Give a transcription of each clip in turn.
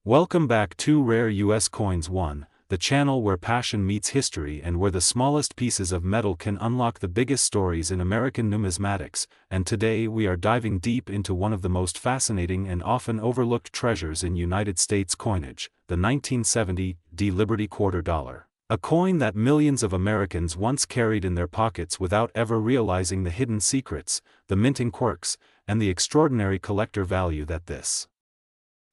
Welcome back to Rare US Coins 1, the channel where passion meets history and where the smallest pieces of metal can unlock the biggest stories in American numismatics, and today we are diving deep into one of the most fascinating and often overlooked treasures in United States coinage, the 1970 Liberty Quarter Dollar. A coin that millions of Americans once carried in their pockets without ever realizing the hidden secrets, the minting quirks, and the extraordinary collector value that this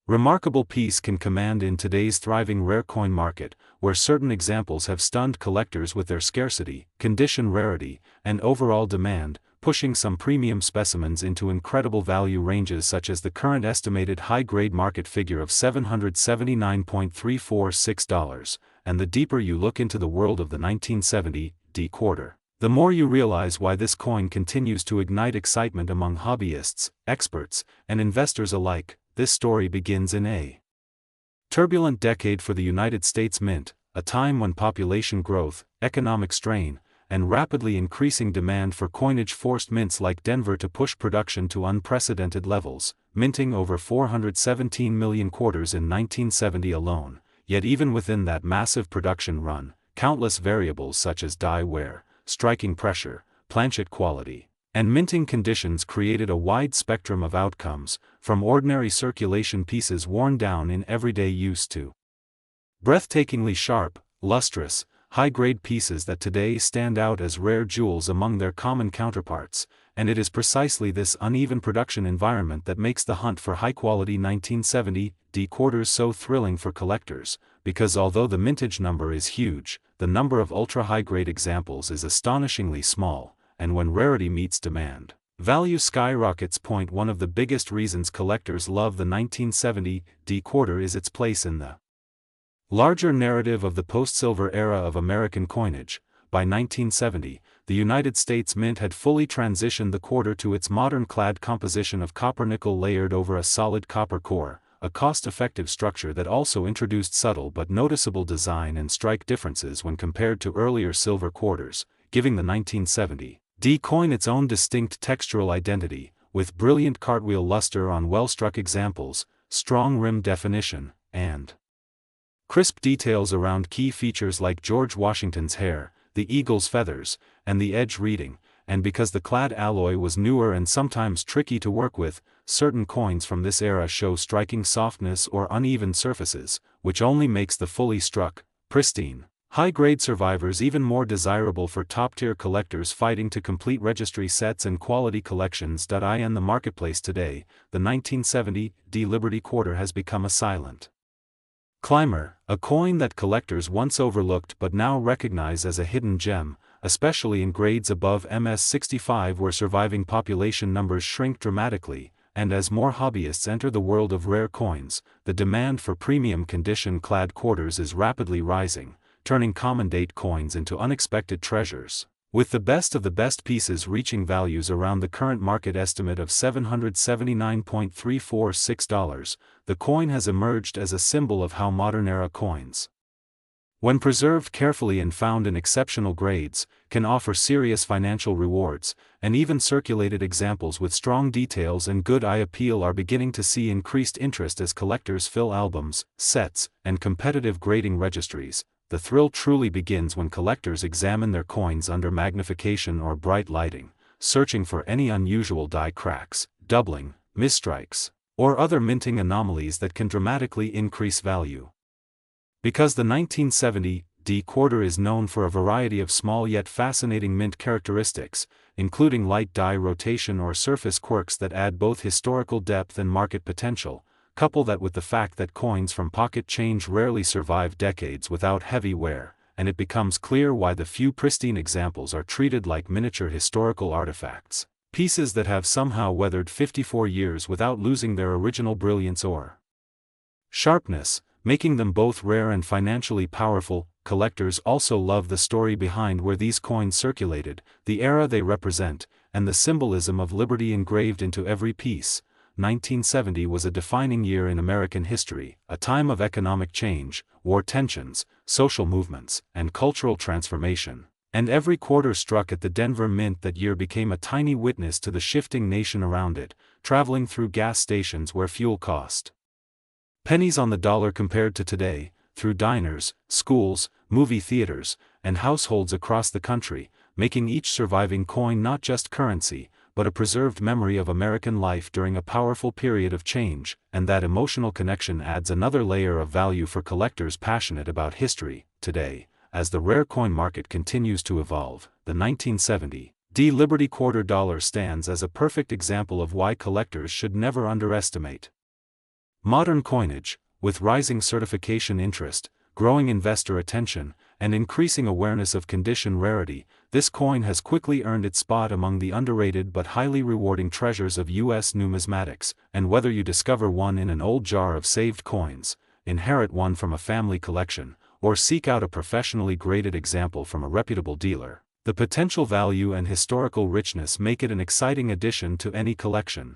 remarkable piece can command in today's thriving rare coin market, where certain examples have stunned collectors with their scarcity, condition rarity, and overall demand, pushing some premium specimens into incredible value ranges such as the current estimated high-grade market figure of $779.346, and the deeper you look into the world of the 1970 quarter, the more you realize why this coin continues to ignite excitement among hobbyists, experts, and investors alike. This story begins in a turbulent decade for the United States Mint, a time when population growth, economic strain, and rapidly increasing demand for coinage forced mints like Denver to push production to unprecedented levels, minting over 417 million quarters in 1970 alone. Yet even within that massive production run, countless variables such as die wear, striking pressure, planchet quality, and minting conditions created a wide spectrum of outcomes, from ordinary circulation pieces worn down in everyday use to breathtakingly sharp, lustrous, high-grade pieces that today stand out as rare jewels among their common counterparts, and it is precisely this uneven production environment that makes the hunt for high-quality 1970 quarters so thrilling for collectors, because although the mintage number is huge, the number of ultra-high-grade examples is astonishingly small, and when rarity meets demand, value skyrockets. One of the biggest reasons collectors love the 1970 quarter is its place in the larger narrative of the post-silver era of American coinage. By 1970, the United States Mint had fully transitioned the quarter to its modern clad composition of copper-nickel layered over a solid copper core, a cost-effective structure that also introduced subtle but noticeable design and strike differences when compared to earlier silver quarters, giving the 1970 coin its own distinct textural identity, with brilliant cartwheel luster on well-struck examples, strong rim definition, and crisp details around key features like George Washington's hair, the eagle's feathers, and the edge reading. And because the clad alloy was newer and sometimes tricky to work with, certain coins from this era show striking softness or uneven surfaces, which only makes the fully struck, pristine, high-grade survivors even more desirable for top-tier collectors fighting to complete registry sets and quality collections. In the marketplace today, the 1970 Liberty Quarter has become a silent climber, a coin that collectors once overlooked but now recognize as a hidden gem, especially in grades above MS-65 where surviving population numbers shrink dramatically, and as more hobbyists enter the world of rare coins, the demand for premium condition-clad quarters is rapidly rising, turning common-date coins into unexpected treasures. With the best of the best pieces reaching values around the current market estimate of $779.346, the coin has emerged as a symbol of how modern-era coins, when preserved carefully and found in exceptional grades, can offer serious financial rewards, and even circulated examples with strong details and good eye appeal are beginning to see increased interest as collectors fill albums, sets, and competitive grading registries. The thrill truly begins when collectors examine their coins under magnification or bright lighting, searching for any unusual die cracks, doubling, misstrikes, or other minting anomalies that can dramatically increase value. Because the 1970 quarter is known for a variety of small yet fascinating mint characteristics, including light die rotation or surface quirks that add both historical depth and market potential. Couple that with the fact that coins from pocket change rarely survive decades without heavy wear, and it becomes clear why the few pristine examples are treated like miniature historical artifacts, pieces that have somehow weathered 54 years without losing their original brilliance or sharpness, making them both rare and financially powerful. Collectors also love the story behind where these coins circulated, the era they represent, and the symbolism of liberty engraved into every piece. 1970 was a defining year in American history, a time of economic change, war tensions, social movements, and cultural transformation, and every quarter struck at the Denver Mint that year became a tiny witness to the shifting nation around it, traveling through gas stations where fuel cost Pennies on the dollar compared to today, through diners, schools, movie theaters, and households across the country, making each surviving coin not just currency, but a preserved memory of American life during a powerful period of change, and that emotional connection adds another layer of value for collectors passionate about history. Today, as the rare coin market continues to evolve, the 1970 Liberty quarter dollar stands as a perfect example of why collectors should never underestimate modern coinage. With rising certification interest, growing investor attention, and increasing awareness of condition rarity, this coin has quickly earned its spot among the underrated but highly rewarding treasures of U.S. numismatics. And whether you discover one in an old jar of saved coins, inherit one from a family collection, or seek out a professionally graded example from a reputable dealer, the potential value and historical richness make it an exciting addition to any collection.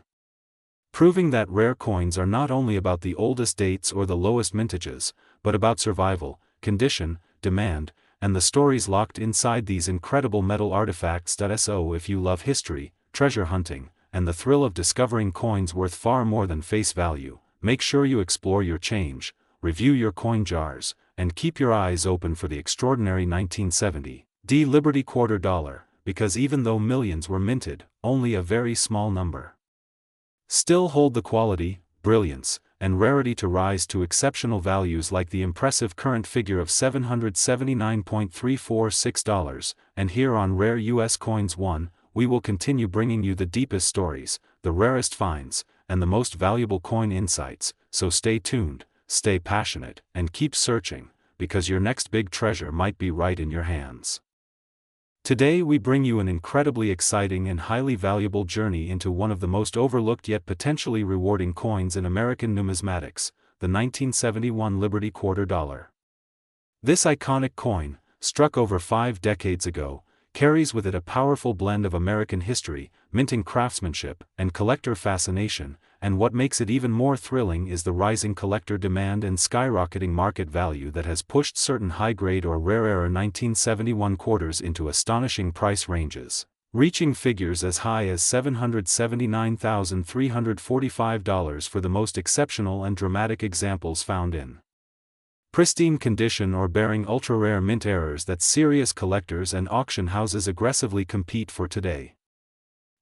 Proving that rare coins are not only about the oldest dates or the lowest mintages, but about survival, condition, demand, and the stories locked inside these incredible metal artifacts. So if you love history, treasure hunting, and the thrill of discovering coins worth far more than face value, make sure you explore your change, review your coin jars, and keep your eyes open for the extraordinary 1970 Liberty quarter dollar, because even though millions were minted, only a very small number still hold the quality, brilliance, and rarity to rise to exceptional values like the impressive current figure of $779.346. And here on Rare U.S. Coins 1, we will continue bringing you the deepest stories, the rarest finds, and the most valuable coin insights. So stay tuned, stay passionate, and keep searching, because your next big treasure might be right in your hands. Today we bring you an incredibly exciting and highly valuable journey into one of the most overlooked yet potentially rewarding coins in American numismatics, the 1971 Liberty quarter dollar. This iconic coin, struck over 5 decades ago, carries with it a powerful blend of American history, minting craftsmanship, and collector fascination, and what makes it even more thrilling is the rising collector demand and skyrocketing market value that has pushed certain high-grade or rare 1971 quarters into astonishing price ranges, reaching figures as high as $779,345 for the most exceptional and dramatic examples found in pristine condition or bearing ultra-rare mint errors that serious collectors and auction houses aggressively compete for today.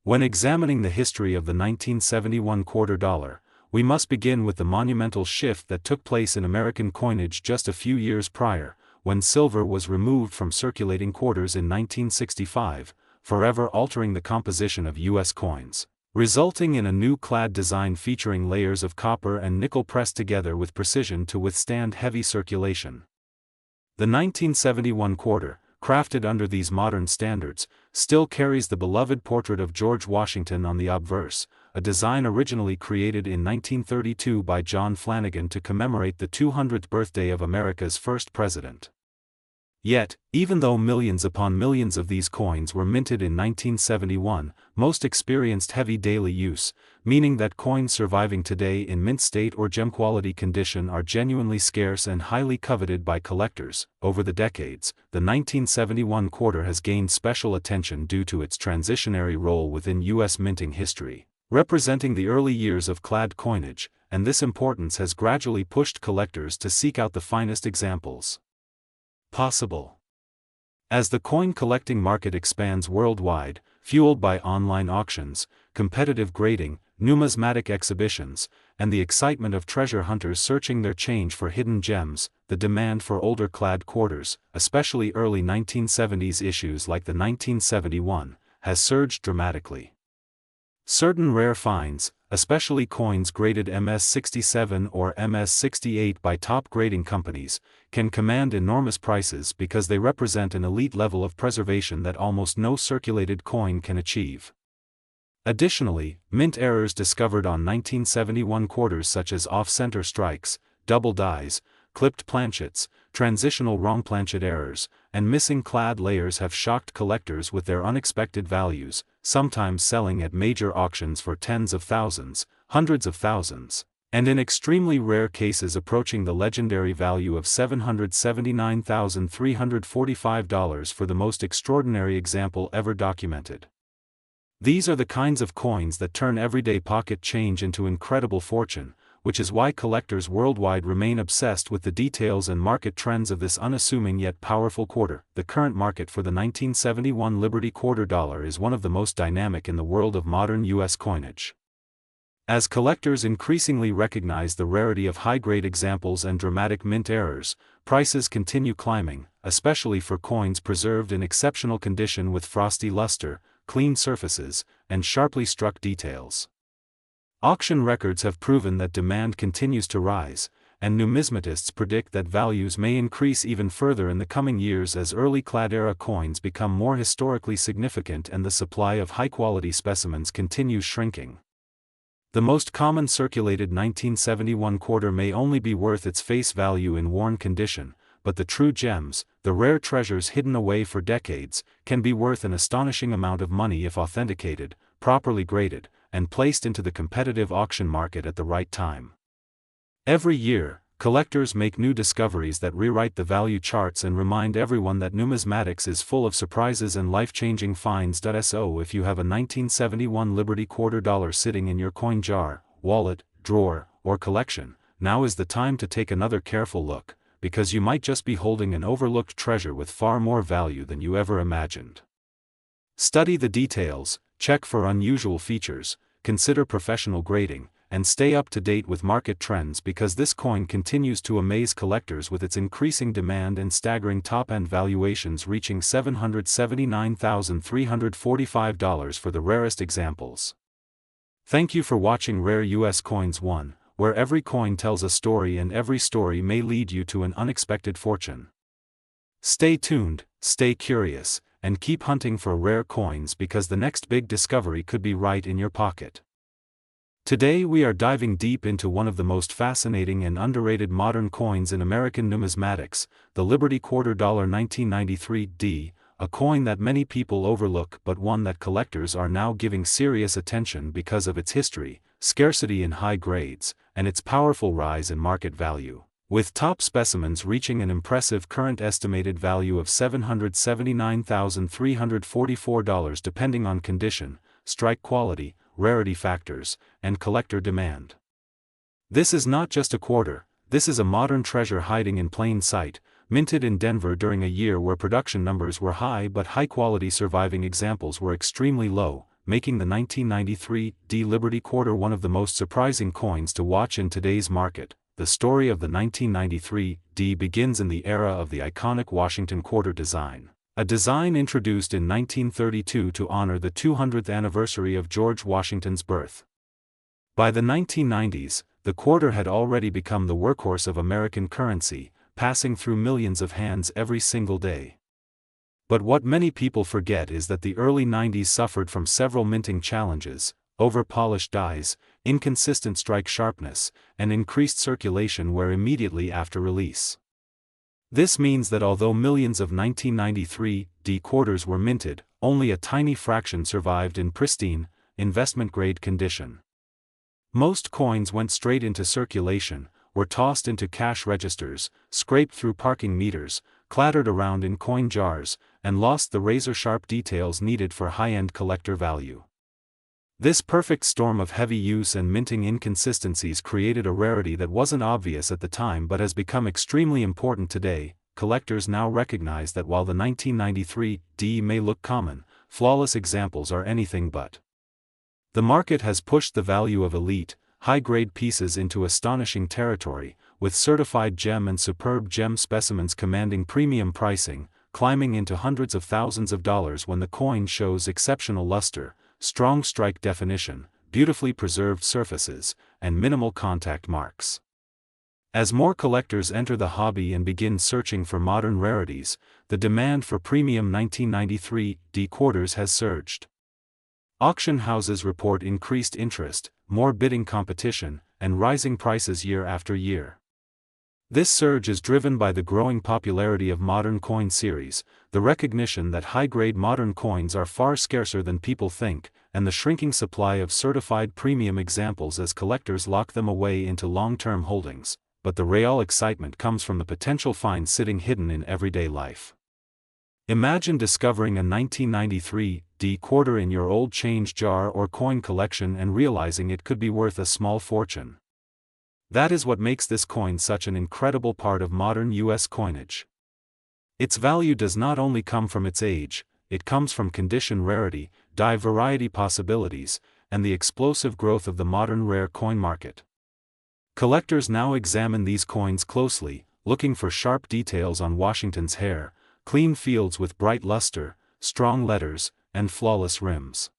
When examining the history of the 1971 quarter dollar, we must begin with the monumental shift that took place in American coinage just a few years prior, when silver was removed from circulating quarters in 1965, forever altering the composition of U.S. coins, resulting in a new clad design featuring layers of copper and nickel pressed together with precision to withstand heavy circulation. The 1971 quarter, crafted under these modern standards, still carries the beloved portrait of George Washington on the obverse, a design originally created in 1932 by John Flanagan to commemorate the 200th birthday of America's first president. Yet, even though millions upon millions of these coins were minted in 1971, most experienced heavy daily use, meaning that coins surviving today in mint state or gem-quality condition are genuinely scarce and highly coveted by collectors. Over the decades, the 1971 quarter has gained special attention due to its transitionary role within U.S. minting history, representing the early years of clad coinage, and this importance has gradually pushed collectors to seek out the finest examples possible. As the coin collecting market expands worldwide, fueled by online auctions, competitive grading, numismatic exhibitions, and the excitement of treasure hunters searching their change for hidden gems, the demand for older clad quarters, especially early 1970s issues like the 1971, has surged dramatically. Certain rare finds, especially coins graded MS-67 or MS-68 by top grading companies, can command enormous prices because they represent an elite level of preservation that almost no circulated coin can achieve. Additionally, mint errors discovered on 1971 quarters such as off-center strikes, double dies, clipped planchets, transitional wrong planchet errors, and missing clad layers have shocked collectors with their unexpected values, sometimes selling at major auctions for tens of thousands, hundreds of thousands, and in extremely rare cases approaching the legendary value of $779,345 for the most extraordinary example ever documented. These are the kinds of coins that turn everyday pocket change into incredible fortune, which is why collectors worldwide remain obsessed with the details and market trends of this unassuming yet powerful quarter. The current market for the 1971 Liberty quarter dollar is one of the most dynamic in the world of modern U.S. coinage. As collectors increasingly recognize the rarity of high-grade examples and dramatic mint errors, prices continue climbing, especially for coins preserved in exceptional condition with frosty luster, clean surfaces, and sharply struck details. Auction records have proven that demand continues to rise, and numismatists predict that values may increase even further in the coming years as early clad-era coins become more historically significant and the supply of high-quality specimens continues shrinking. The most common circulated 1971 quarter may only be worth its face value in worn condition, but the true gems, the rare treasures hidden away for decades, can be worth an astonishing amount of money if authenticated, properly graded, and placed into the competitive auction market at the right time. Every year, collectors make new discoveries that rewrite the value charts and remind everyone that numismatics is full of surprises and life-changing finds. So if you have a 1971 Liberty quarter dollar sitting in your coin jar, wallet, drawer, or collection, now is the time to take another careful look, because you might just be holding an overlooked treasure with far more value than you ever imagined. Study the details, check for unusual features, consider professional grading, and stay up to date with market trends because this coin continues to amaze collectors with its increasing demand and staggering top-end valuations reaching $779,345 for the rarest examples. Thank you for watching Rare U.S. Coins 1, where every coin tells a story and every story may lead you to an unexpected fortune. Stay tuned, stay curious, and keep hunting for rare coins because the next big discovery could be right in your pocket. Today we are diving deep into one of the most fascinating and underrated modern coins in American numismatics, the Liberty quarter dollar 1993D, a coin that many people overlook but one that collectors are now giving serious attention because of its history, scarcity in high grades, and its powerful rise in market value. With top specimens reaching an impressive current estimated value of $779,344 depending on condition, strike quality, rarity factors, and collector demand. This is not just a quarter, this is a modern treasure hiding in plain sight, minted in Denver during a year where production numbers were high but high-quality surviving examples were extremely low, making the 1993 D Liberty quarter one of the most surprising coins to watch in today's market. The story of the 1993 D begins in the era of the iconic Washington quarter design, a design introduced in 1932 to honor the 200th anniversary of George Washington's birth. By the 1990s, the quarter had already become the workhorse of American currency, passing through millions of hands every single day. But what many people forget is that the early 90s suffered from several minting challenges: over-polished dies, inconsistent strike sharpness, and increased circulation wear immediately after release. This means that although millions of 1993 D quarters were minted, only a tiny fraction survived in pristine, investment-grade condition. Most coins went straight into circulation, were tossed into cash registers, scraped through parking meters, clattered around in coin jars, and lost the razor-sharp details needed for high-end collector value. This perfect storm of heavy use and minting inconsistencies created a rarity that wasn't obvious at the time but has become extremely important today. Collectors now recognize that while the 1993 D may look common, flawless examples are anything but. The market has pushed the value of elite, high-grade pieces into astonishing territory, with certified gem and superb gem specimens commanding premium pricing, climbing into hundreds of thousands of dollars when the coin shows exceptional luster, strong strike definition, beautifully preserved surfaces, and minimal contact marks. As more collectors enter the hobby and begin searching for modern rarities, the demand for premium 1993 D quarters has surged. Auction houses report increased interest, more bidding competition, and rising prices year after year. This surge is driven by the growing popularity of modern coin series, the recognition that high-grade modern coins are far scarcer than people think, and the shrinking supply of certified premium examples as collectors lock them away into long-term holdings. But the real excitement comes from the potential finds sitting hidden in everyday life. Imagine discovering a 1993 D quarter in your old change jar or coin collection and realizing it could be worth a small fortune. That is what makes this coin such an incredible part of modern U.S. coinage. Its value does not only come from its age, it comes from condition rarity, die variety possibilities, and the explosive growth of the modern rare coin market. Collectors now examine these coins closely, looking for sharp details on Washington's hair, clean fields with bright luster, strong letters, and flawless rims.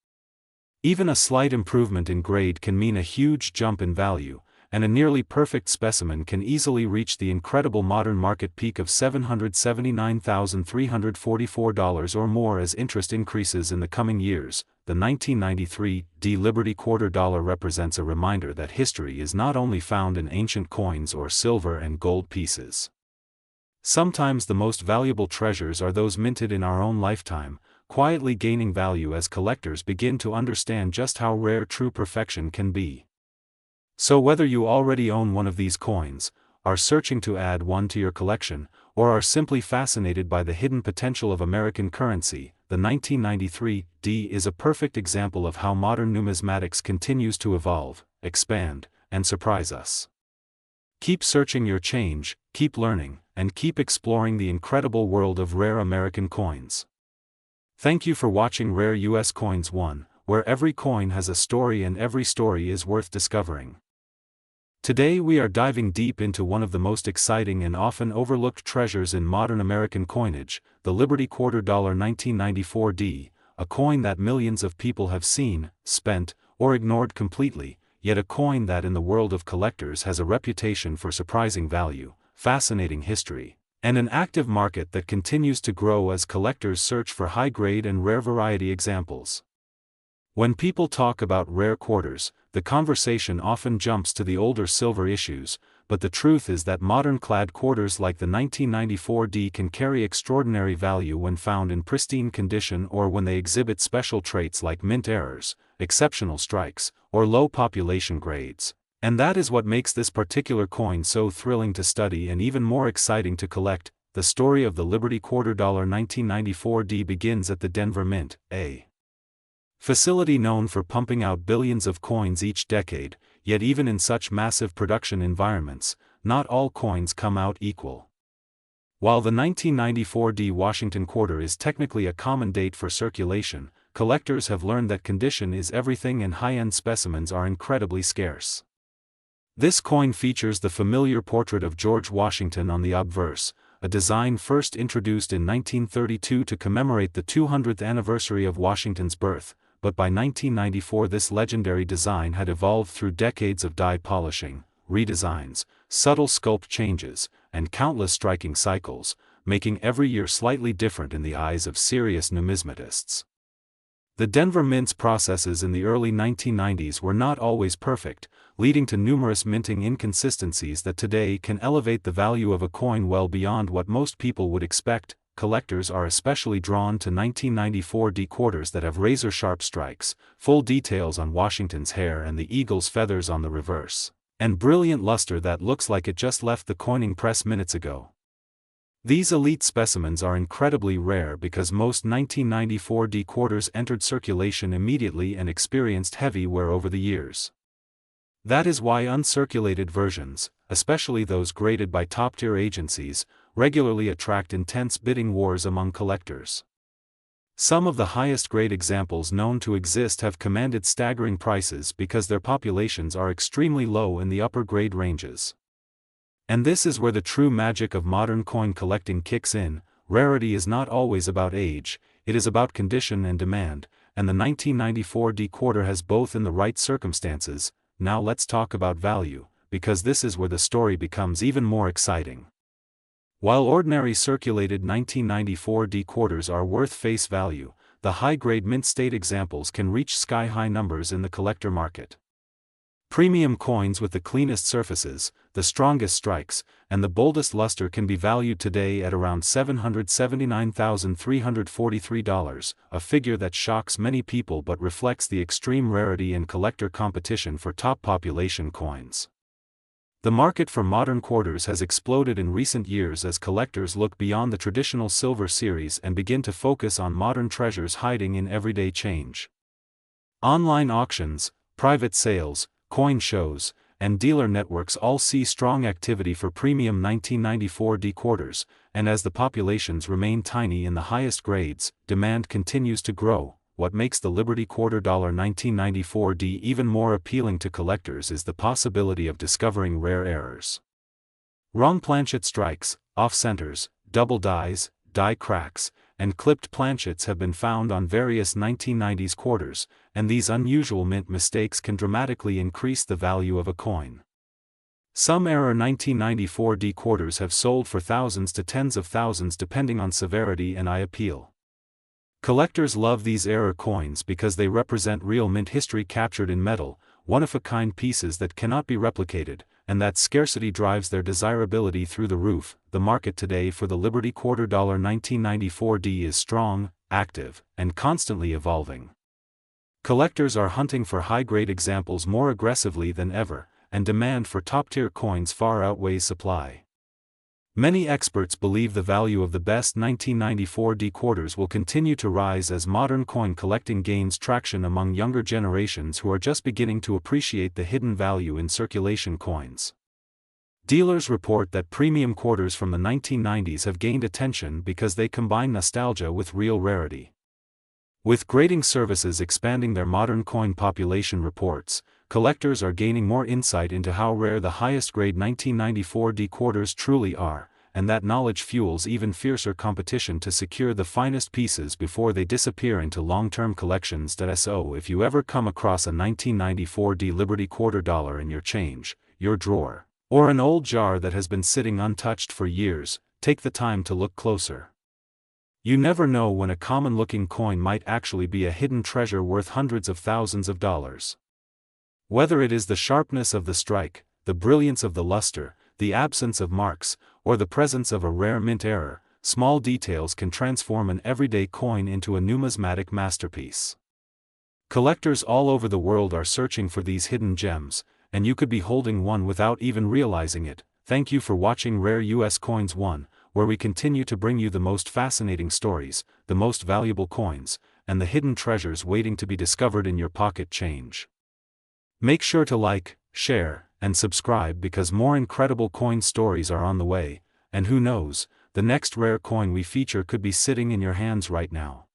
Even a slight improvement in grade can mean a huge jump in value, and a nearly perfect specimen can easily reach the incredible modern market peak of $779,344 or more as interest increases in the coming years. The 1993 Liberty Quarter Dollar represents a reminder that history is not only found in ancient coins or silver and gold pieces. Sometimes the most valuable treasures are those minted in our own lifetime, quietly gaining value as collectors begin to understand just how rare true perfection can be. So whether you already own one of these coins, are searching to add one to your collection, or are simply fascinated by the hidden potential of American currency, the 1993 D is a perfect example of how modern numismatics continues to evolve, expand, and surprise us. Keep searching your change, keep learning, and keep exploring the incredible world of rare American coins. Thank you for watching Rare US Coins 1, where every coin has a story and every story is worth discovering. Today we are diving deep into one of the most exciting and often overlooked treasures in modern American coinage, the Liberty Quarter Dollar 1994 D, a coin that millions of people have seen, spent, or ignored completely, yet a coin that in the world of collectors has a reputation for surprising value, fascinating history, and an active market that continues to grow as collectors search for high-grade and rare variety examples. When people talk about rare quarters, the conversation often jumps to the older silver issues, but the truth is that modern clad quarters like the 1994 D can carry extraordinary value when found in pristine condition or when they exhibit special traits like mint errors, exceptional strikes, or low population grades. And that is what makes this particular coin so thrilling to study and even more exciting to collect. The story of the Liberty Quarter Dollar 1994 D begins at the Denver Mint, a facility known for pumping out billions of coins each decade, yet even in such massive production environments, not all coins come out equal. While the 1994 D Washington quarter is technically a common date for circulation, collectors have learned that condition is everything and high-end specimens are incredibly scarce. This coin features the familiar portrait of George Washington on the obverse, a design first introduced in 1932 to commemorate the 200th anniversary of Washington's birth, but by 1994 this legendary design had evolved through decades of die polishing, redesigns, subtle sculpt changes, and countless striking cycles, making every year slightly different in the eyes of serious numismatists. The Denver Mint's processes in the early 1990s were not always perfect, leading to numerous minting inconsistencies that today can elevate the value of a coin well beyond what most people would expect. Collectors are especially drawn to 1994 D quarters that have razor-sharp strikes, full details on Washington's hair and the eagle's feathers on the reverse, and brilliant luster that looks like it just left the coining press minutes ago. These elite specimens are incredibly rare because most 1994 D quarters entered circulation immediately and experienced heavy wear over the years. That is why uncirculated versions, especially those graded by top-tier agencies, regularly attract intense bidding wars among collectors. Some of the highest-grade examples known to exist have commanded staggering prices because their populations are extremely low in the upper grade ranges. And this is where the true magic of modern coin collecting kicks in. Rarity is not always about age, it is about condition and demand, and the 1994 D quarter has both in the right circumstances. Now let's talk about value, because this is where the story becomes even more exciting. While ordinary circulated 1994 D quarters are worth face value, the high-grade mint state examples can reach sky-high numbers in the collector market. Premium coins with the cleanest surfaces, the strongest strikes, and the boldest luster can be valued today at around $779,343, a figure that shocks many people but reflects the extreme rarity and collector competition for top population coins. The market for modern quarters has exploded in recent years as collectors look beyond the traditional silver series and begin to focus on modern treasures hiding in everyday change. Online auctions, private sales, coin shows, and dealer networks all see strong activity for premium 1994 D quarters, and as the populations remain tiny in the highest grades, demand continues to grow. What makes the Liberty Quarter Dollar 1994 D even more appealing to collectors is the possibility of discovering rare errors. Wrong planchet strikes, off-centers, double dies, die cracks, and clipped planchets have been found on various 1990s quarters, and these unusual mint mistakes can dramatically increase the value of a coin. Some error 1994 D quarters have sold for thousands to tens of thousands depending on severity and eye appeal. Collectors love these error coins because they represent real mint history captured in metal, one-of-a-kind pieces that cannot be replicated, and that scarcity drives their desirability through the roof. The market today for the Liberty Quarter Dollar 1994 D is strong, active, and constantly evolving. Collectors are hunting for high-grade examples more aggressively than ever, and demand for top-tier coins far outweighs supply. Many experts believe the value of the best 1994 D quarters will continue to rise as modern coin collecting gains traction among younger generations who are just beginning to appreciate the hidden value in circulation coins. Dealers report that premium quarters from the 1990s have gained attention because they combine nostalgia with real rarity. With grading services expanding their modern coin population reports, collectors are gaining more insight into how rare the highest-grade 1994 D quarters truly are, and that knowledge fuels even fiercer competition to secure the finest pieces before they disappear into long-term collections. So if you ever come across a 1994 D Liberty Quarter Dollar in your change, your drawer, or an old jar that has been sitting untouched for years, take the time to look closer. You never know when a common-looking coin might actually be a hidden treasure worth hundreds of thousands of dollars. Whether it is the sharpness of the strike, the brilliance of the luster, the absence of marks, or the presence of a rare mint error, small details can transform an everyday coin into a numismatic masterpiece. Collectors all over the world are searching for these hidden gems, and you could be holding one without even realizing it. Thank you for watching Rare US Coins 1, where we continue to bring you the most fascinating stories, the most valuable coins, and the hidden treasures waiting to be discovered in your pocket change. Make sure to like, share, and subscribe because more incredible coin stories are on the way, and who knows, the next rare coin we feature could be sitting in your hands right now.